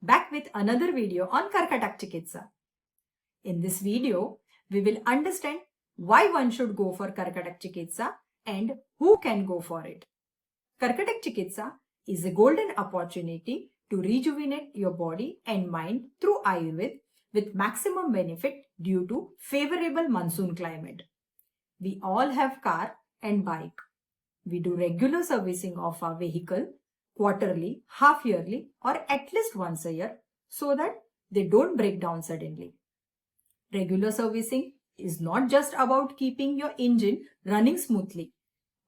back with another video on Karkidaka Chikitsa. In this video, we will understand why one should go for Karkidaka Chikitsa and who can go for it. Karkidaka Chikitsa is a golden opportunity to rejuvenate your body and mind through Ayurveda with maximum benefit due to favorable monsoon climate. We all have car and bike. We do regular servicing of our vehicle quarterly, half yearly or at least once a year so that they don't break down suddenly. Regular servicing is not just about keeping your engine running smoothly,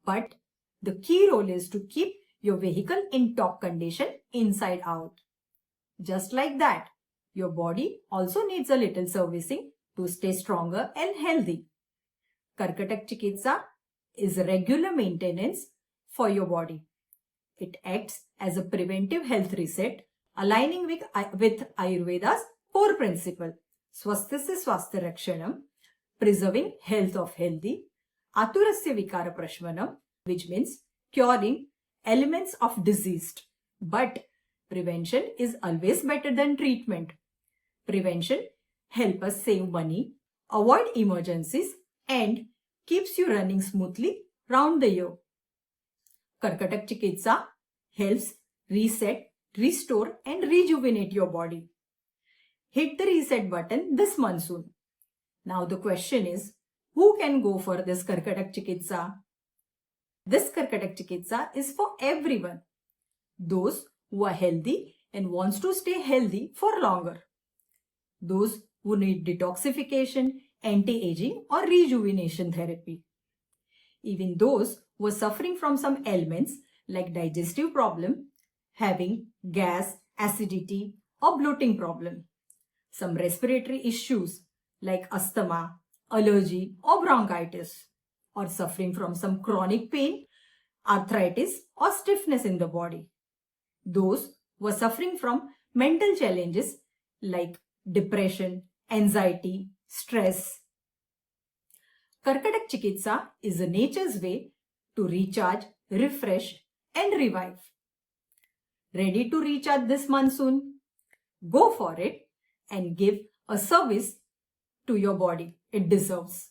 but the key role is to keep your vehicle in top condition inside out. Just like that, your body also needs a little servicing to stay stronger and healthy. Karkidaka Chikitsa is regular maintenance for your body. It acts as a preventive health reset, aligning with Ayurveda's core principle, Swasthyasya swasthya rakshanam, preserving health of healthy, Aturasya vikara prashamanam, which means curing ailments of diseased. But prevention is always better than treatment. Prevention helps us save money, avoid emergencies, and keeps you running smoothly round the year. Karkidaka Chikitsa helps reset, restore and rejuvenate your body. Hit the reset button this monsoon. Now the question is, who can go for this Karkidaka Chikitsa? This Karkidaka Chikitsa is for everyone. Those who are healthy and wants to stay healthy for longer. Those who need detoxification, anti-aging or rejuvenation therapy. Even those who are suffering from some ailments like digestive problem, having gas, acidity or bloating problem. Some respiratory issues like asthma, allergy or bronchitis, or suffering from some chronic pain, arthritis or stiffness in the body. Those who are suffering from mental challenges like depression, anxiety, stress. Karkidaka Chikitsa is a nature's way to recharge, refresh and revive. Ready to recharge this monsoon? Go for it and give a service to your body it deserves.